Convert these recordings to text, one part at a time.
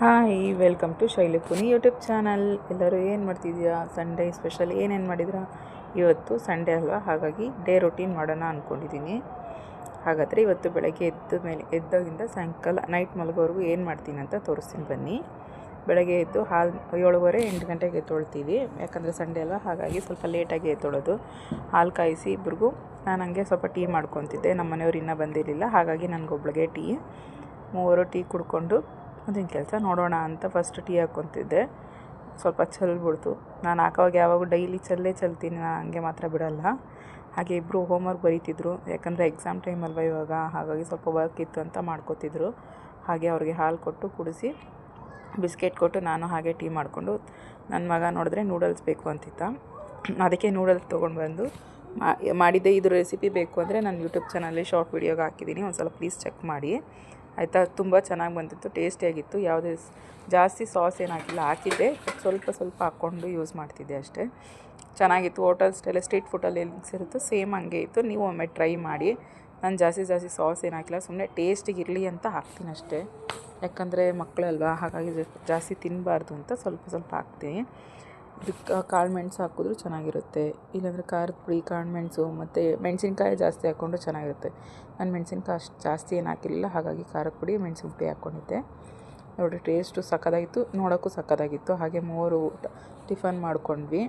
Hi, welcome to Shailapuni YouTube channel. ಎಲ್ಲರೂ ಏನು ಮಾಡ್ತಿದ್ದೀರಾ? ಸಂಡೇ ಸ್ಪೆಷಲ್ ಏನೇನು ಮಾಡಿದ್ರಾ? ಇವತ್ತು ಸಂಡೇ ಅಲ್ವಾ, ಹಾಗಾಗಿ ಡೇ ರೊಟೀನ್ ಮಾಡೋಣ ಅಂದ್ಕೊಂಡಿದ್ದೀನಿ. ಹಾಗಾದರೆ ಇವತ್ತು ಬೆಳಗ್ಗೆ ಎದ್ದಾಗಿಂದ ಸಾಯಂಕಾಲ ನೈಟ್ ಮಲಗೋವರೆಗೂ ಏನು ಮಾಡ್ತೀನಿ ಅಂತ ತೋರಿಸ್ತೀನಿ ಬನ್ನಿ. ಬೆಳಗ್ಗೆ ಎದ್ದು 7:30-8 ಗಂಟೆಗೆ ಎದ್ದೊಳ್ತೀವಿ, ಯಾಕಂದರೆ ಸಂಡೇ ಅಲ್ವಾ, ಹಾಗಾಗಿ ಸ್ವಲ್ಪ ಲೇಟಾಗಿ ಎದ್ದೊಳೋದು. ಹಾಲು ಕಾಯಿಸಿ ಇಬ್ರಿಗೂ ನಾನು ಹಂಗೆ ಸ್ವಲ್ಪ ಟೀ ಮಾಡ್ಕೊತಿದ್ದೆ. ನಮ್ಮ ಮನೆಯವ್ರು ಇನ್ನೂ ಬಂದಿರಲಿಲ್ಲ, ಹಾಗಾಗಿ ನನಗೊಬ್ಳಿಗೆ ಟೀ. ಮೂವರು ಟೀ ಕುಡ್ಕೊಂಡು ಅದೇನು ಕೆಲಸ ನೋಡೋಣ ಅಂತ ಫಸ್ಟ್ ಟೀ ಹಾಕ್ಕೊತಿದ್ದೆ. ಸ್ವಲ್ಪ ಚೆಲ್ಬಿಡ್ತು. ನಾನು ಹಾಕೋವಾಗ ಯಾವಾಗೂ ಡೈಲಿ ಚೆಲ್ತೀನಿ, ನಾನು ಹಂಗೆ ಮಾತ್ರ ಬಿಡೋಲ್ಲ. ಹಾಗೆ ಇಬ್ಬರು ಹೋಮ್ವರ್ಕ್ ಬರೀತಿದ್ರು, ಯಾಕಂದರೆ ಎಕ್ಸಾಮ್ ಟೈಮ್ ಅಲ್ವಾ ಇವಾಗ, ಹಾಗಾಗಿ ಸ್ವಲ್ಪ ವರ್ಕ್ ಇತ್ತು ಅಂತ ಮಾಡ್ಕೋತಿದ್ರು. ಹಾಗೆ ಅವ್ರಿಗೆ ಹಾಲು ಕೊಟ್ಟು ಕುಡಿಸಿ ಬಿಸ್ಕೆಟ್ ಕೊಟ್ಟು ನಾನು ಹಾಗೆ ಟೀ ಮಾಡಿಕೊಂಡು, ನನ್ನ ಮಗ ನೋಡಿದ್ರೆ ನೂಡಲ್ಸ್ ಬೇಕು ಅಂತಿದ್ದ. ಅದಕ್ಕೆ ನೂಡಲ್ಸ್ ತೊಗೊಂಡು ಬಂದು ಮಾಡಿದ್ದೆ. ಇದು ರೆಸಿಪಿ ಬೇಕು ಅಂದರೆ ನಾನು ಯೂಟ್ಯೂಬ್ ಚಾನಲ್ಲಿ ಶಾರ್ಟ್ ವೀಡಿಯೋಗೆ ಹಾಕಿದ್ದೀನಿ, ಒಂದು ಸಲ ಪ್ಲೀಸ್ ಚೆಕ್ ಮಾಡಿ ಆಯಿತಾ. ತುಂಬ ಚೆನ್ನಾಗಿ ಬಂದಿತ್ತು, ಟೇಸ್ಟಿಯಾಗಿತ್ತು. ಯಾವುದೇ ಜಾಸ್ತಿ ಸಾಸ್ ಏನು ಹಾಕಿದ್ದೆ, ಸ್ವಲ್ಪ ಹಾಕ್ಕೊಂಡು ಯೂಸ್ ಮಾಡ್ತಿದ್ದೆ ಅಷ್ಟೇ. ಚೆನ್ನಾಗಿತ್ತು. ಹೋಟೆಲ್ ಸ್ಟೈಲ್ ಸ್ಟ್ರೀಟ್ ಫುಡ್ಡಲ್ಲಿ ಎಲ್ಲಿ ಸಿರುತ್ತೋ ಸೇಮ್ ಹಂಗೆ ಇತ್ತು. ನೀವು ಒಮ್ಮೆ ಟ್ರೈ ಮಾಡಿ. ನಾನು ಜಾಸ್ತಿ ಸಾಸ್ ಏನು ಹಾಕಿಲ್ಲ, ಸುಮ್ಮನೆ ಟೇಸ್ಟಿಗೆ ಇರಲಿ ಅಂತ ಹಾಕ್ತೀನಿ ಅಷ್ಟೇ. ಯಾಕಂದರೆ ಮಕ್ಕಳಲ್ವಾ, ಹಾಗಾಗಿ ಜಾಸ್ತಿ ತಿನ್ನಬಾರ್ದು ಅಂತ ಸ್ವಲ್ಪ ಹಾಕ್ತೀನಿ. ಇದಕ್ಕೆ ಕಾಳು ಮೆಣಸು ಹಾಕಿದ್ರೂ ಚೆನ್ನಾಗಿರುತ್ತೆ, ಇಲ್ಲಾಂದರೆ ಖಾರದ ಪುಡಿ, ಕಾಳು ಮೆಣಸು ಮತ್ತು ಮೆಣಸಿನ್ಕಾಯಿ ಜಾಸ್ತಿ ಹಾಕ್ಕೊಂಡ್ರು ಚೆನ್ನಾಗಿರುತ್ತೆ. ನಾನು ಮೆಣಸಿನ್ಕಾಯಿ ಅಷ್ಟು ಜಾಸ್ತಿ ಏನು ಹಾಕಿರಲಿಲ್ಲ, ಹಾಗಾಗಿ ಖಾರದ ಪುಡಿ, ಮೆಣಸಿನ ಪುಡಿ ಹಾಕ್ಕೊಂಡಿದ್ದೆ. ನೋಡಿ, ಟೇಸ್ಟು ಸಕ್ಕತ್ತಾಗಿತ್ತು, ನೋಡೋಕ್ಕೂ ಸಕ್ಕತ್ತಾಗಿತ್ತು. ಹಾಗೆ ಮೂವರು ಟಿಫನ್ ಮಾಡ್ಕೊಂಡ್ವಿ.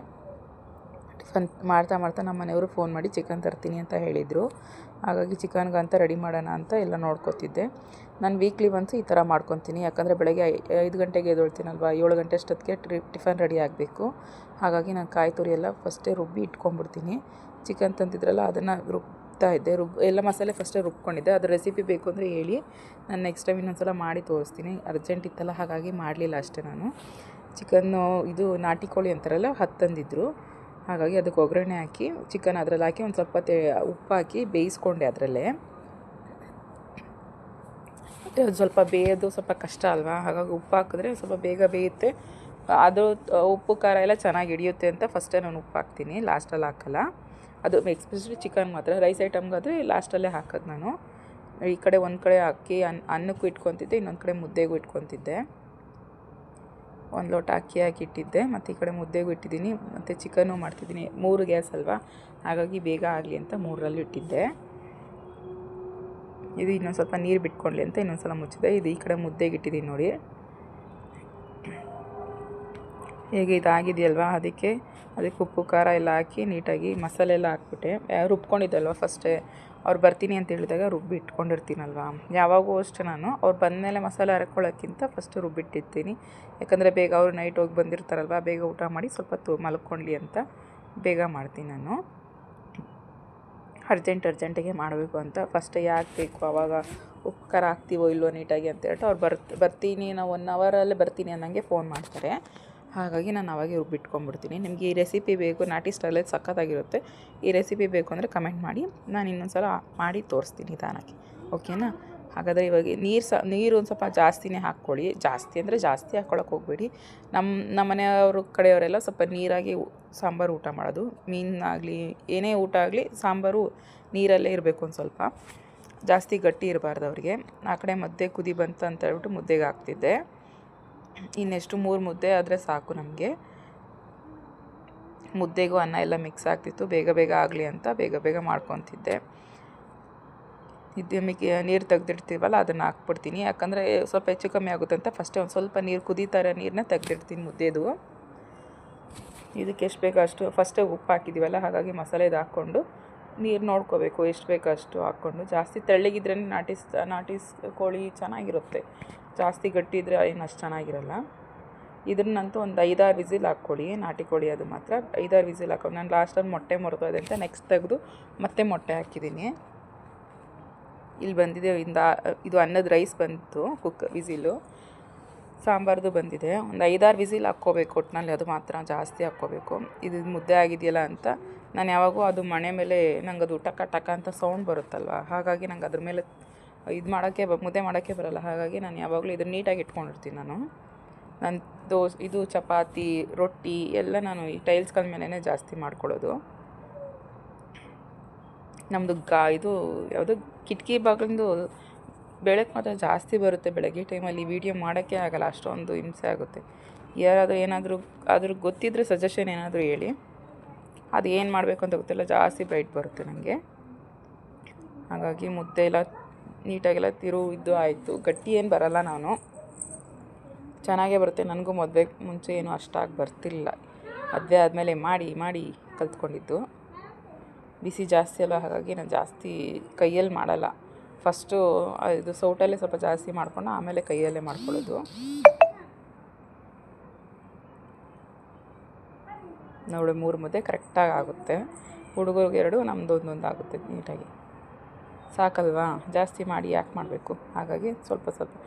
ಟಿಫನ್ ಮಾಡ್ತಾ ನಮ್ಮ ಮನೆಯವರು ಫೋನ್ ಮಾಡಿ ಚಿಕನ್ ತರ್ತೀನಿ ಅಂತ ಹೇಳಿದರು. ಹಾಗಾಗಿ ಚಿಕನ್ಗಂತ ರೆಡಿ ಮಾಡೋಣ ಅಂತ ಎಲ್ಲ ನೋಡ್ಕೊತಿದ್ದೆ. ನಾನು ವೀಕ್ಲಿ ಒನ್ಸ್ ಈ ಥರ ಮಾಡ್ಕೊತೀನಿ, ಯಾಕಂದರೆ ಬೆಳಗ್ಗೆ 5 ಗಂಟೆಗೆ ಎದ್ದೇಳ್ತೀನಲ್ವ, 7 ಗಂಟೆ ಅಷ್ಟೊತ್ತಿಗೆ ಟಿಫನ್ ರೆಡಿ ಆಗಬೇಕು. ಹಾಗಾಗಿ ನಾನು ಕಾಯಿ ತುರಿ ಎಲ್ಲ ಫಸ್ಟೇ ರುಬ್ಬಿ ಇಟ್ಕೊಂಡ್ಬಿಡ್ತೀನಿ. ಚಿಕನ್ ತಂದಿದ್ರಲ್ಲ, ಅದನ್ನು ರುಬ್ತಾ ಇದ್ದೆ. ಎಲ್ಲ ಮಸಾಲೆ ಫಸ್ಟೇ ರುಬ್ಕೊಂಡಿದ್ದೆ. ಅದು ರೆಸಿಪಿ ಬೇಕು ಅಂದರೆ ಹೇಳಿ, ನಾನು ನೆಕ್ಸ್ಟ್ ಟೈಮ್ ಇನ್ನೊಂದು ಸಲ ಮಾಡಿ ತೋರಿಸ್ತೀನಿ. ಅರ್ಜೆಂಟ್ ಇತ್ತಲ್ಲ, ಹಾಗಾಗಿ ಮಾಡಲಿಲ್ಲ ಅಷ್ಟೇ. ನಾನು ಚಿಕನ್ನು ಇದು ನಾಟಿ ಕೋಳಿ ಅಂತಾರಲ್ಲ, 10 ತಂದಿದ್ದರು. ಹಾಗಾಗಿ ಅದಕ್ಕೆ ಒಗ್ಗರಣೆ ಹಾಕಿ ಚಿಕನ್ ಅದರಲ್ಲಿ ಹಾಕಿ ಒಂದು ಸ್ವಲ್ಪ ಉಪ್ಪು ಹಾಕಿ ಬೇಯಿಸ್ಕೊಂಡೆ. ಅದರಲ್ಲೇ ಅದು ಸ್ವಲ್ಪ ಬೇಯೋದು ಸ್ವಲ್ಪ ಕಷ್ಟ ಅಲ್ವಾ, ಹಾಗಾಗಿ ಉಪ್ಪು ಹಾಕಿದ್ರೆ ಸ್ವಲ್ಪ ಬೇಗ ಬೇಯುತ್ತೆ. ಅದು ಉಪ್ಪು ಖಾರ ಎಲ್ಲ ಚೆನ್ನಾಗಿ ಹಿಡಿಯುತ್ತೆ ಅಂತ ಫಸ್ಟೇ ನಾನು ಉಪ್ಪು ಹಾಕ್ತೀನಿ, ಲಾಸ್ಟಲ್ಲಿ ಹಾಕಲ್ಲ. ಅದು ಎಕ್ಸ್ಪೆಷಲಿ ಚಿಕನ್ ಮಾತ್ರ. ರೈಸ್ ಐಟಮ್ಗಾದರೆ ಲಾಸ್ಟಲ್ಲೇ ಹಾಕೋದು ನಾನು. ಈ ಕಡೆ ಒಂದು ಕಡೆ ಅಕ್ಕಿ ಅನ್ನಕ್ಕೂ ಇಟ್ಕೊತಿದ್ದೆ, ಇನ್ನೊಂದು ಕಡೆ ಮುದ್ದೆಗೂ ಇಟ್ಕೊತಿದ್ದೆ. 1 ಲೋಟ ಅಕ್ಕಿ ಹಾಕಿಟ್ಟಿದ್ದೆ, ಮತ್ತು ಈ ಕಡೆ ಮುದ್ದೆಗೂ ಇಟ್ಟಿದ್ದೀನಿ, ಮತ್ತು ಚಿಕನ್ನು ಮಾಡ್ತಿದ್ದೀನಿ. 3 ಗ್ಯಾಸ್ ಅಲ್ವಾ, ಹಾಗಾಗಿ ಬೇಗ ಆಗಲಿ ಅಂತ 3ರಲ್ಲೂ ಇಟ್ಟಿದ್ದೆ. ಇದು ಇನ್ನೊಂದು ಸ್ವಲ್ಪ ನೀರು ಬಿಟ್ಕೊಳ್ಳಿ ಅಂತ ಇನ್ನೊಂದು ಸಲ ಮುಚ್ಚಿದೆ. ಇದು ಈ ಕಡೆ ಮುದ್ದೆಗೆ ಇಟ್ಟಿದ್ದೀನಿ ನೋಡಿ. ಹೇಗೆ ಇದಾಗಿದೆಯಲ್ವ, ಅದಕ್ಕೆ ಉಪ್ಪು ಖಾರ ಎಲ್ಲ ಹಾಕಿ ನೀಟಾಗಿ ಮಸಾಲೆ ಎಲ್ಲ ಹಾಕ್ಬಿಟ್ಟೆ. ರುಬ್ಕೊಂಡಿದ್ದಲ್ವ ಫಸ್ಟೇ, ಅವ್ರು ಬರ್ತೀನಿ ಅಂತ ಹೇಳಿದಾಗ ರುಬ್ಬಿ ಇಟ್ಕೊಂಡಿರ್ತೀನಲ್ವ. ಯಾವಾಗೂ ಅಷ್ಟೇ ನಾನು ಅವ್ರು ಬಂದಮೇಲೆ ಮಸಾಲೆ ಹರ್ಕೊಳ್ಳೋಕ್ಕಿಂತ ಫಸ್ಟು ರುಬ್ಬಿಟ್ಟಿರ್ತೀನಿ. ಯಾಕಂದರೆ ಬೇಗ ಅವರು ನೈಟ್ ಹೋಗಿ ಬಂದಿರ್ತಾರಲ್ವ, ಬೇಗ ಊಟ ಮಾಡಿ ಸ್ವಲ್ಪ ಮಲ್ಕೊಳ್ಳಿ ಅಂತ ಬೇಗ ಮಾಡ್ತೀನಿ ನಾನು. ಅರ್ಜೆಂಟಿಗೆ ಮಾಡಬೇಕು ಅಂತ ಫಸ್ಟೇ ಯಾಕೆ ಬೇಕು, ಆವಾಗ ಉಪ್ಪು ಖಾರ ಹಾಕ್ತೀವೋ ಇಲ್ವೋ ನೀಟಾಗಿ ಅಂತ ಹೇಳ್ಬಿಟ್ಟು ಅವ್ರು ಬರ್ತೀನಿ ನಾವು 1 ಅವರಲ್ಲೇ ಬರ್ತೀನಿ ಅನ್ನೋಂಗೆ ಫೋನ್ ಮಾಡ್ತಾರೆ. ಹಾಗಾಗಿ ನಾನು ಅವಾಗೆ ರುಬ್ಬಿಟ್ಕೊಂಡ್ಬಿಡ್ತೀನಿ. ನಿಮಗೆ ಈ ರೆಸಿಪಿ ಬೇಕು, ನಾಟಿ ಸ್ಟೈಲಲ್ಲಿ ಸಕ್ಕತ್ತಾಗಿರುತ್ತೆ. ಈ ರೆಸಿಪಿ ಬೇಕು ಅಂದರೆ ಕಮೆಂಟ್ ಮಾಡಿ, ನಾನು ಇನ್ನೊಂದು ಸಲ ಮಾಡಿ ತೋರಿಸ್ತೀನಿ ನಿಧಾನಕ್ಕೆ, ಓಕೆನಾ. ಹಾಗಾದರೆ ಇವಾಗ ನೀರು ಒಂದು ಸ್ವಲ್ಪ ಜಾಸ್ತಿನೇ ಹಾಕ್ಕೊಳ್ಳಿ. ಜಾಸ್ತಿ ಅಂದರೆ ಜಾಸ್ತಿ ಹಾಕ್ಕೊಳಕ್ಕೆ ಹೋಗಬೇಡಿ. ನಮ್ಮ ಮನೆಯವ್ರ ಕಡೆಯವರೆಲ್ಲ ಸ್ವಲ್ಪ ನೀರಾಗಿ ಸಾಂಬಾರು ಊಟ ಮಾಡೋದು. ಮೀನಾಗಲಿ ಏನೇ ಊಟ ಆಗಲಿ ಸಾಂಬಾರು ನೀರಲ್ಲೇ ಇರಬೇಕು, ಒಂದು ಸ್ವಲ್ಪ ಜಾಸ್ತಿ ಗಟ್ಟಿ ಇರಬಾರ್ದು ಅವ್ರಿಗೆ. ಆ ಕಡೆ ಮುದ್ದೆ ಕುದಿ ಬಂತು ಅಂತ ಹೇಳ್ಬಿಟ್ಟು ಮುದ್ದೆಗೆ ಹಾಕ್ತಿದ್ದೆ. ಇನ್ನೆಷ್ಟು 3 ಮುದ್ದೆ ಆದರೆ ಸಾಕು ನಮಗೆ. ಮುದ್ದೆಗೂ ಅನ್ನ ಎಲ್ಲ ಮಿಕ್ಸ್ ಆಗ್ತಿತ್ತು, ಬೇಗ ಆಗಲಿ ಅಂತ ಬೇಗ ಮಾಡ್ಕೊತಿದ್ದೆ. ಇದು ನೀರು ತೆಗೆದಿಡ್ತೀವಲ್ಲ, ಅದನ್ನು ಹಾಕ್ಬಿಡ್ತೀನಿ. ಯಾಕಂದರೆ ಸ್ವಲ್ಪ ಹೆಚ್ಚು ಕಮ್ಮಿ ಆಗುತ್ತೆ ಅಂತ ಫಸ್ಟೇ ಒಂದು ಸ್ವಲ್ಪ ನೀರು ಕುದೀತಾರೆ ನೀರನ್ನ ತೆಗೆದಿಡ್ತೀನಿ ಮುದ್ದೆದು. ಇದಕ್ಕೆ ಎಷ್ಟು ಬೇಕೋ ಅಷ್ಟು ಫಸ್ಟೇ ಉಪ್ಪು ಹಾಕಿದ್ದೀವಲ್ಲ, ಹಾಗಾಗಿ ಮಸಾಲೆದು ಹಾಕ್ಕೊಂಡು ನೀರು ನೋಡ್ಕೋಬೇಕು, ಎಷ್ಟು ಬೇಕೋ ಅಷ್ಟು ಹಾಕ್ಕೊಂಡು. ಜಾಸ್ತಿ ತೆಳ್ಳಗಿದ್ರೇ ನಾಟಿ ಕೋಳಿ ಚೆನ್ನಾಗಿರುತ್ತೆ, ಜಾಸ್ತಿ ಗಟ್ಟಿ ಇದ್ದರೆ ಏನು ಅಷ್ಟು ಚೆನ್ನಾಗಿರಲ್ಲ. ಇದನ್ನಂತೂ ಒಂದು 5-6 ವಿಸಿಲ್ ಹಾಕ್ಕೊಳ್ಳಿ, ನಾಟಿ ಕೋಳಿ ಅದು ಮಾತ್ರ 5-6 ವಿಸಿಲ್ ಹಾಕ್ಕೊಂಡು. ನಾನು ಲಾಸ್ಟಲ್ಲಿ ಮೊಟ್ಟೆ ಮುರಿದೋದೆ ಅಂತ ನೆಕ್ಸ್ಟ್ ತೆಗೆದು ಮತ್ತೆ ಮೊಟ್ಟೆ ಹಾಕಿದ್ದೀನಿ. ಇಲ್ಲಿ ಬಂದಿದೆ ಇದು ಅನ್ನದ ರೈಸ್ ಬಂತು, ವಿಸಿಲು. ಸಾಂಬಾರ್ದು ಬಂದಿದೆ. ಒಂದು 5-6 ವಿಸಿಲ್ ಹಾಕ್ಕೋಬೇಕು ಒಟ್ಟಿನಲ್ಲಿ, ಅದು ಮಾತ್ರ ಜಾಸ್ತಿ ಹಾಕ್ಕೋಬೇಕು. ಇದು ಮುದ್ದೆ ಆಗಿದೆಯಲ್ಲ ಅಂತ ನಾನು ಯಾವಾಗೂ ಅದು ಮಣೆ ಮೇಲೆ ನಂಗೆ ಅದು ಟಕ ಅಂತ ಸೌಂಡ್ ಬರುತ್ತಲ್ವ, ಹಾಗಾಗಿ ನಂಗೆ ಅದ್ರ ಮೇಲೆ ಮುದ್ದೆ ಮಾಡೋಕ್ಕೆ ಬರೋಲ್ಲ. ಹಾಗಾಗಿ ನಾನು ಯಾವಾಗಲೂ ಇದನ್ನು ನೀಟಾಗಿ ಇಟ್ಕೊಂಡಿರ್ತೀನಿ. ನಾನು ಇದು ಚಪಾತಿ, ರೊಟ್ಟಿ ಎಲ್ಲ ನಾನು ಈ ಟೈಲ್ಸ್ಗಳ ಮೇಲೇ ಜಾಸ್ತಿ ಮಾಡ್ಕೊಳ್ಳೋದು. ನಮ್ಮದು ಇದು ಯಾವುದು ಕಿಟಕಿ ಬಾಗಿಲಿಂದು ಬೆಳಗ್ಗೆ ಮಾತ್ರ ಜಾಸ್ತಿ ಬರುತ್ತೆ. ಬೆಳಗ್ಗೆ ಟೈಮಲ್ಲಿ ವೀಡಿಯೋ ಮಾಡೋಕ್ಕೆ ಆಗೋಲ್ಲ, ಅಷ್ಟೊಂದು ಹಿಂಸೆ ಆಗುತ್ತೆ. ಯಾರಾದರೂ ಏನಾದರೂ ಅದ್ರ ಗೊತ್ತಿದ್ದರೆ ಸಜೆಷನ್ ಏನಾದರೂ ಹೇಳಿ. ಅದು ಏನು ಮಾಡಬೇಕು ಅಂತ ಗೊತ್ತಿಲ್ಲ, ಜಾಸ್ತಿ ಬ್ರೈಟ್ ಬರುತ್ತೆ ನನಗೆ. ಹಾಗಾಗಿ ಮುದ್ದೆ ಎಲ್ಲ ನೀಟಾಗೆಲ್ಲ ಇದ್ದು ಆಯಿತು. ಗಟ್ಟಿ ಏನು ಬರಲ್ಲ, ನಾನು ಚೆನ್ನಾಗೇ ಬರುತ್ತೆ. ನನಗೂ ಮದುವೆ ಮುಂಚೆ ಏನು ಅಷ್ಟಾಗಿ ಬರ್ತಿಲ್ಲ. ಮದುವೆ ಆದಮೇಲೆ ಮಾಡಿ ಕಲ್ತ್ಕೊಂಡಿದ್ದು. ಬಿಸಿ ಜಾಸ್ತಿ ಅಲ್ಲ, ಹಾಗಾಗಿ ನಾನು ಜಾಸ್ತಿ ಕೈಯಲ್ಲಿ ಮಾಡಲ್ಲ. ಫಸ್ಟು ಇದು ಸೌಟಲ್ಲೇ ಸ್ವಲ್ಪ ಜಾಸ್ತಿ ಮಾಡ್ಕೊಂಡು ಆಮೇಲೆ ಕೈಯಲ್ಲೇ ಮಾಡ್ಕೊಳ್ಳೋದು. ನೋಡಿ 3 ಮುದ್ದೆ ಕರೆಕ್ಟಾಗಿ ಆಗುತ್ತೆ. ಹುಡುಗರಿಗೆ 2, ನಮ್ಮದು ಒಂದೊಂದು ಆಗುತ್ತೆ ನೀಟಾಗಿ. ಸಾಕಲ್ವಾ, ಜಾಸ್ತಿ ಮಾಡಿ ಯಾಕೆ ಮಾಡಬೇಕು? ಹಾಗಾಗಿ ಸ್ವಲ್ಪ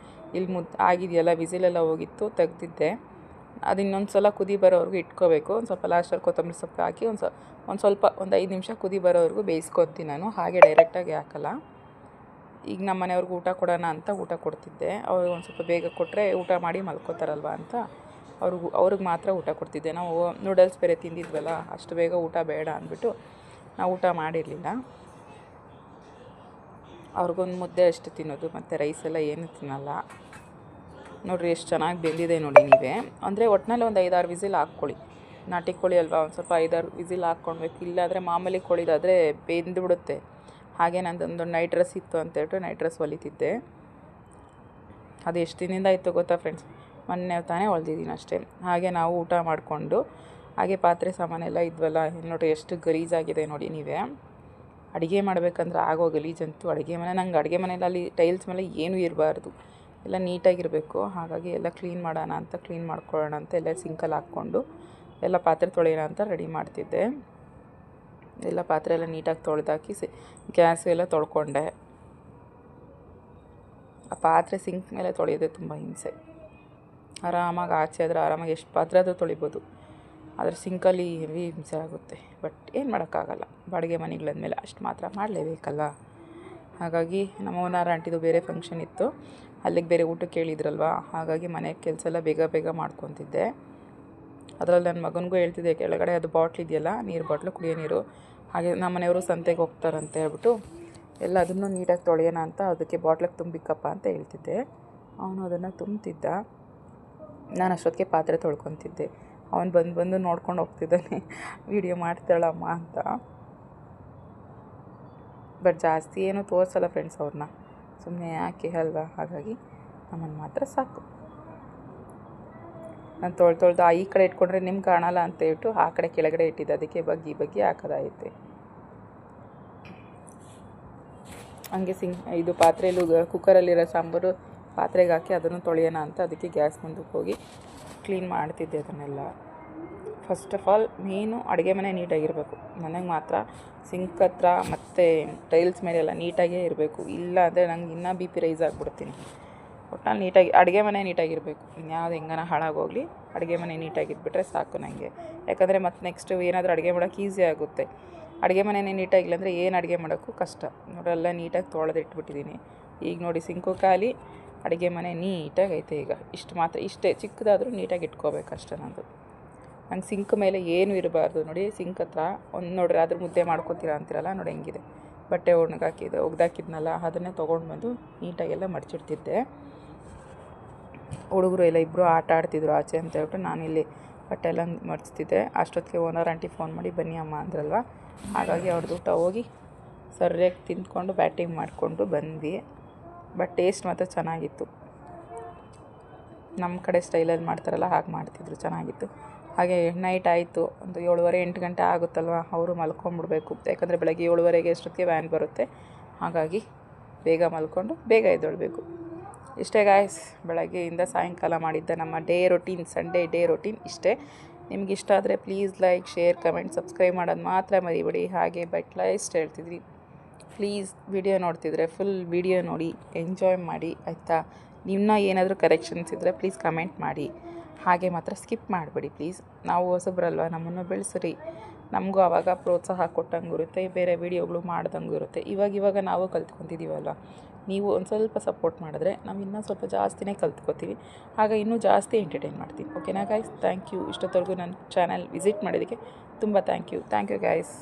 ಇಲ್ಲಿ ಆಗಿದೆಯಲ್ಲ, ವಿಸಿಲೆಲ್ಲ ಹೋಗಿತ್ತು, ತೆಗ್ದಿದ್ದೆ. ಅದು ಇನ್ನೊಂದು ಸಲ ಕುದಿ ಬರೋವರೆಗೂ ಇಟ್ಕೋಬೇಕು. ಒಂದು ಸ್ವಲ್ಪ ಲಾಸ್ಟಲ್ಲಿ ಕೊತ್ತಂಬರಿ ಸೊಪ್ಪು ಹಾಕಿ ಒಂದು 5 ನಿಮಿಷ ಕುದಿ ಬರೋವರೆಗೂ ಬೇಯಿಸ್ಕೊತೀನಿ ನಾನು. ಹಾಗೆ ಡೈರೆಕ್ಟಾಗಿ ಹಾಕಲ್ಲ. ಈಗ ನಮ್ಮ ಮನೆಯವ್ರಿಗೆ ಊಟ ಕೊಡೋಣ ಅಂತ ಊಟ ಕೊಡ್ತಿದ್ದೆ. ಅವ್ರಿಗೆ ಒಂದು ಸ್ವಲ್ಪ ಬೇಗ ಕೊಟ್ಟರೆ ಊಟ ಮಾಡಿ ಮಲ್ಕೋತಾರಲ್ವ ಅಂತ ಅವ್ರಿಗೆ ಮಾತ್ರ ಊಟ ಕೊಡ್ತಿದ್ದೆ. ನಾವು ನೂಡಲ್ಸ್ ಬೇರೆ ತಿಂದಿದ್ವಲ್ಲ, ಅಷ್ಟು ಬೇಗ ಊಟ ಬೇಡ ಅಂದ್ಬಿಟ್ಟು ನಾವು ಊಟ ಮಾಡಿರಲಿಲ್ಲ. ಅವ್ರಿಗೊಂದು ಮುದ್ದೆ ಅಷ್ಟು ತಿನ್ನೋದು, ಮತ್ತು ರೈಸೆಲ್ಲ ಏನೂ ತಿನ್ನಲ್ಲ. ನೋಡಿರಿ ಎಷ್ಟು ಚೆನ್ನಾಗಿ ಬೆಂದಿದೆ ನೋಡಿ ನೀವೇ. ಅಂದರೆ ಒಟ್ಟಿನಲ್ಲಿ ಒಂದು 5-6 ವಿಸಿಲ್ ಹಾಕ್ಕೊಳ್ಳಿ. ನಾಟಿ ಕೋಳಿ ಅಲ್ವಾ, ಒಂದು ಸ್ವಲ್ಪ 5-6 ವಿಸಿಲ್ ಹಾಕ್ಕೊಳ್ಬೇಕು. ಇಲ್ಲಾಂದರೆ ಮಾಮೂಲಿ ಕೋಳಿದಾದರೆ ಬೆಂದು ಬಿಡುತ್ತೆ. ಹಾಗೆ ನಂದೊಂದು ನೈಟ್ ಡ್ರೆಸ್ ಇತ್ತು ಅಂತೇಳ್ಬಿಟ್ಟು ನೈಟ್ ಡ್ರೆಸ್ ಹೊಲಿತಿದ್ದೆ. ಅದು ಎಷ್ಟು ದಿನದಿಂದ ಇತ್ತು ಗೊತ್ತಾ ಫ್ರೆಂಡ್ಸ್, ಮೊನ್ನೆ ತಾನೇ ಹೊಲ್ದಿದ್ದೀನಿ ಅಷ್ಟೇ. ಹಾಗೆ ನಾವು ಊಟ ಮಾಡಿಕೊಂಡು ಹಾಗೆ ಪಾತ್ರೆ ಸಾಮಾನೆಲ್ಲ ಇದ್ವಲ್ಲ, ನೋಡಿರಿ ಎಷ್ಟು ಗಲೀಜಾಗಿದೆ ನೋಡಿ ನೀವೇ. ಅಡುಗೆ ಮಾಡಬೇಕಂದ್ರೆ ಆಗೋ ಗಲೀಜಂತೂ ಅಡುಗೆ ಮನೆ. ನಂಗೆ ಅಡುಗೆ ಮನೆಯಲ್ಲಿ ಟೈಲ್ಸ್ ಮೇಲೆ ಏನೂ ಇರಬಾರ್ದು, ಎಲ್ಲ ನೀಟಾಗಿರಬೇಕು. ಹಾಗಾಗಿ ಎಲ್ಲ ಕ್ಲೀನ್ ಮಾಡೋಣ ಅಂತ, ಕ್ಲೀನ್ ಮಾಡ್ಕೊಳ್ಳೋಣ ಅಂತ ಎಲ್ಲ ಸಿಂಕಲ್ಲಿ ಹಾಕ್ಕೊಂಡು ಎಲ್ಲ ಪಾತ್ರೆ ತೊಳೆಯೋಣ ಅಂತ ರೆಡಿ ಮಾಡ್ತಿದ್ದೆ. ಎಲ್ಲ ಪಾತ್ರೆ ಎಲ್ಲ ನೀಟಾಗಿ ತೊಳೆದಾಕಿ ಗ್ಯಾಸ್ ಎಲ್ಲ ತೊಳ್ಕೊಂಡೆ. ಆ ಪಾತ್ರೆ ಸಿಂಕ್ ಮೇಲೆ ತೊಳೆಯೋದೇ ತುಂಬ ಹಿಂಸೆ. ಆರಾಮಾಗಿ ಆಚೆ ಆದರೆ ಆರಾಮಾಗಿ ಎಷ್ಟು ಪಾತ್ರೆ ಆದರೂ ತೊಳಿಬೋದು, ಆದರೆ ಸಿಂಕಲ್ಲಿ ಹೆವಿ ಹಿಂಸೆ ಆಗುತ್ತೆ. ಬಟ್ ಏನು ಮಾಡೋಕ್ಕಾಗಲ್ಲ, ಬಾಡಿಗೆ ಮನೆಗಳಂದಮೇಲೆ ಅಷ್ಟು ಮಾತ್ರ ಮಾಡಲೇಬೇಕಲ್ಲ. ಹಾಗಾಗಿ ನಮ್ಮ ಓನರ್ ಆಂಟಿದು ಬೇರೆ ಫಂಕ್ಷನ್ ಇತ್ತು, ಅಲ್ಲಿಗೆ ಬೇರೆ ಊಟಕ್ಕೆ ಕೇಳಿದ್ರಲ್ವ. ಹಾಗಾಗಿ ಮನೆ ಕೆಲಸ ಎಲ್ಲ ಬೇಗ ಮಾಡ್ಕೊತಿದ್ದೆ. ಅದರಲ್ಲಿ ನನ್ನ ಮಗನಿಗೂ ಹೇಳ್ತಿದ್ದೆ, ಕೆಳಗಡೆ ಅದು ಬಾಟ್ಲ್ ಇದೆಯಲ್ಲ, ನೀರು ಬಾಟ್ಲು, ಕುಡಿಯೋ ನೀರು. ಹಾಗೆ ನಮ್ಮ ಮನೆಯವರು ಸಂತೆಗೆ ಹೋಗ್ತಾರಂತ ಹೇಳ್ಬಿಟ್ಟು ಎಲ್ಲ ಅದನ್ನು ನೀಟಾಗಿ ತೊಳೆಯೋಣ ಅಂತ ಅದಕ್ಕೆ ಬಾಟ್ಲಿಗೆ ತುಂಬಿಕ್ಕಪ್ಪ ಅಂತ ಹೇಳ್ತಿದ್ದೆ. ಅವನು ಅದನ್ನು ತುಂಬ್ತಿದ್ದ. ನಾನು ಅಷ್ಟೊತ್ತಿಗೆ ಪಾತ್ರೆ ತೊಳ್ಕೊತಿದ್ದೆ. ಅವನು ಬಂದು ನೋಡ್ಕೊಂಡು ಹೋಗ್ತಿದ್ದಾನೆ, ವಿಡಿಯೋ ಮಾಡ್ತಾಳಮ್ಮ ಅಂತ. ಬಟ್ ಜಾಸ್ತಿ ಏನೂ ತೋರಿಸಲ್ಲ ಫ್ರೆಂಡ್ಸ್ ಅವ್ರನ್ನ, ಸುಮ್ಮನೆ ಯಾಕೆ ಅಲ್ವಾ. ಹಾಗಾಗಿ ನಮ್ಮನ್ನು ಮಾತ್ರ ಸಾಕು. ನಾನು ತೊಳ್ದು ಈ ಕಡೆ ಇಟ್ಕೊಂಡ್ರೆ ನಿಮ್ಗೆ ಕಾಣಲ್ಲ ಅಂತ ಹೇಳ್ಬಿಟ್ಟು ಆ ಕಡೆ ಕೆಳಗಡೆ ಇಟ್ಟಿದ್ದೆ. ಅದಕ್ಕೆ ಬಗ್ಗಿ ಹಾಕೋದಾಯಿತೆ. ಹಂಗೆ ಇದು ಪಾತ್ರೆಯಲ್ಲೂ ಕುಕ್ಕರಲ್ಲಿರೋ ಸಾಂಬಾರು ಪಾತ್ರೆಗೆ ಹಾಕಿ ಅದನ್ನು ತೊಳೆಯೋಣ ಅಂತ ಅದಕ್ಕೆ ಗ್ಯಾಸ್ ಮುಂದಕ್ಕೆ ಹೋಗಿ ಕ್ಲೀನ್ ಮಾಡ್ತಿದ್ದೆ ಅದನ್ನೆಲ್ಲ. ಫಸ್ಟ್ ಆಫ್ ಆಲ್ ಮೇನು ಅಡುಗೆ ಮನೆ ನೀಟಾಗಿರಬೇಕು. ನನಗೆ ಮಾತ್ರ ಸಿಂಕ್ ಹತ್ರ ಮತ್ತು ಟೈಲ್ಸ್ ಮೇಲೆಲ್ಲ ನೀಟಾಗೇ ಇರಬೇಕು. ಇಲ್ಲ ಅಂದರೆ ನಂಗೆ ಇನ್ನೂ ಬಿ ಪಿ ರೈಸ್ ಆಗಿಬಿಡ್ತೀನಿ. ಒಟ್ನಲ್ಲಿ ನೀಟಾಗಿ ಅಡುಗೆ ಮನೆ ನೀಟಾಗಿರಬೇಕು. ಇನ್ಯಾವುದು ಹೆಂಗನ ಹಾಳಾಗೋಗಲಿ, ಅಡುಗೆ ಮನೆ ನೀಟಾಗಿದ್ಬಿಟ್ರೆ ಸಾಕು ನನಗೆ. ಯಾಕಂದರೆ ಮತ್ತು ನೆಕ್ಸ್ಟ್ ಏನಾದರೂ ಅಡುಗೆ ಮಾಡೋಕ್ಕೆ ಈಸಿ ಆಗುತ್ತೆ. ಅಡುಗೆ ಮನೆಯೇ ನೀಟಾಗಿಲ್ಲ ಅಂದರೆ ಏನು ಅಡುಗೆ ಮಾಡೋಕ್ಕೂ ಕಷ್ಟ. ನೋಡೆಲ್ಲ ನೀಟಾಗಿ ತೊಳೆದಿಟ್ಬಿಟ್ಟಿದ್ದೀನಿ. ಈಗ ನೋಡಿ ಸಿಂಕು ಖಾಲಿ, ಅಡುಗೆ ಮನೆ ನೀಟಾಗಿ ಐತೆ. ಈಗ ಇಷ್ಟೇ ಚಿಕ್ಕದಾದರೂ ನೀಟಾಗಿ ಇಟ್ಕೋಬೇಕಷ್ಟೆ. ನಂಗೆ ಸಿಂಕ್ ಮೇಲೆ ಏನೂ ಇರಬಾರ್ದು. ನೋಡಿ ಸಿಂಕ್ ಹತ್ರ ನೋಡ್ರಿ ಅದ್ರ ಮುದ್ದೆ ಮಾಡ್ಕೊತೀರಾ ಅಂತಿರಲ್ಲ, ನೋಡಿ ಹೆಂಗಿದೆ. ಬಟ್ಟೆ ಒಗ್ದಾಕಿದ್ನಲ್ಲ ಅದನ್ನೇ ತೊಗೊಂಡು ಬಂದು ನೀಟಾಗೆಲ್ಲ ಮಡಚಿಡ್ತಿದ್ದೆ. ಹುಡುಗರು ಎಲ್ಲ ಇಬ್ಬರು ಆಟ ಆಡ್ತಿದ್ರು ಆಚೆ ಅಂತ ಹೇಳ್ಬಿಟ್ಟು ನಾನಿಲ್ಲಿ ಬಟ್ಟೆ ಎಲ್ಲ ಮಡಿಸ್ತಿದ್ದೆ. ಅಷ್ಟೊತ್ತಿಗೆ ಓನರ್ ಆಂಟಿ ಫೋನ್ ಮಾಡಿ ಬನ್ನಿ ಅಮ್ಮ ಅಂದ್ರಲ್ವ. ಹಾಗಾಗಿ ಅವ್ರದ್ದು ಊಟ ಹೋಗಿ ಸರಿಯಾಗಿ ತಿಂದ್ಕೊಂಡು ಬ್ಯಾಟಿಂಗ್ ಮಾಡಿಕೊಂಡು ಬಂದ್ವಿ. ಬಟ್ ಟೇಸ್ಟ್ ಮಾತ್ರ ಚೆನ್ನಾಗಿತ್ತು. ನಮ್ಮ ಕಡೆ ಸ್ಟೈಲಲ್ಲಿ ಮಾಡ್ತಾರಲ್ಲ ಹಾಗೆ ಮಾಡ್ತಿದ್ರು, ಚೆನ್ನಾಗಿತ್ತು. ಹಾಗೆ ನೈಟ್ ಆಯಿತು, ಒಂದು 7:30-8 ಗಂಟೆ ಆಗುತ್ತಲ್ವ. ಅವರು ಮಲ್ಕೊಂಡ್ಬಿಡ್ಬೇಕು, ಯಾಕಂದರೆ ಬೆಳಗ್ಗೆ 7:30ಗೆ ಅಷ್ಟೊತ್ತಿಗೆ ವ್ಯಾನ್ ಬರುತ್ತೆ. ಹಾಗಾಗಿ ಬೇಗ ಮಲ್ಕೊಂಡು ಬೇಗ ಎದ್ದೇಳಬೇಕು. ಇಷ್ಟೇ ಗಾಯ್ಸ್, ಬೆಳಗ್ಗೆಯಿಂದ ಸಾಯಂಕಾಲ ಮಾಡಿದ್ದ ನಮ್ಮ ಸಂಡೇ ಡೇ ರೊಟೀನ್ ಇಷ್ಟೇ. ನಿಮ್ಗೆ ಇಷ್ಟ ಆದರೆ please like, share, comment, subscribe ಮಾಡೋದು ಮಾತ್ರ ಮರಿಬೇಡಿ. ಹಾಗೆ ಇಷ್ಟ ಹೇಳ್ತಿದ್ರಿ, ಪ್ಲೀಸ್ ವಿಡಿಯೋ ನೋಡ್ತಿದ್ರೆ ಫುಲ್ ವಿಡಿಯೋ ನೋಡಿ ಎಂಜಾಯ್ ಮಾಡಿ ಆಯಿತಾ. ಇನ್ನೂ ಏನಾದರೂ ಕರೆಕ್ಷನ್ಸ್ ಇದ್ದರೆ ಪ್ಲೀಸ್ ಕಮೆಂಟ್ ಮಾಡಿ. ಹಾಗೆ ಮಾತ್ರ ಸ್ಕಿಪ್ ಮಾಡಬೇಡಿ ಪ್ಲೀಸ್. ನಾವು ಹೊಸಬ್ರಲ್ವ, ನಮ್ಮನ್ನು ಬೆಳೆಸ್ರಿ. ನಮಗೂ ಆವಾಗ ಪ್ರೋತ್ಸಾಹ ಕೊಟ್ಟಂಗೂ ಇರುತ್ತೆ, ಬೇರೆ ವೀಡಿಯೋಗಳು ಮಾಡ್ದಂಗೂ ಇರುತ್ತೆ. ಇವಾಗ ನಾವು ಕಲ್ತ್ಕೊತಿದ್ದೀವಲ್ವ, ನೀವು ಒಂದು ಸ್ವಲ್ಪ ಸಪೋರ್ಟ್ ಮಾಡಿದ್ರೆ ನಾವು ಇನ್ನೂ ಸ್ವಲ್ಪ ಜಾಸ್ತಿನೇ ಕಲ್ತ್ಕೊತೀವಿ. ಆಗ ಇನ್ನೂ ಜಾಸ್ತಿ ಎಂಟರ್ಟೈನ್ ಮಾಡ್ತೀವಿ. ಓಕೆನಾ ಗಾಯ್ಸ್? Thank you. ಇಷ್ಟೊತ್ತವರೆಗೂ ನನ್ನ ಚಾನಲ್ ವಿಸಿಟ್ ಮಾಡೋದಕ್ಕೆ ತುಂಬ ಥ್ಯಾಂಕ್ ಯು ಗಾಯ್ಸ್.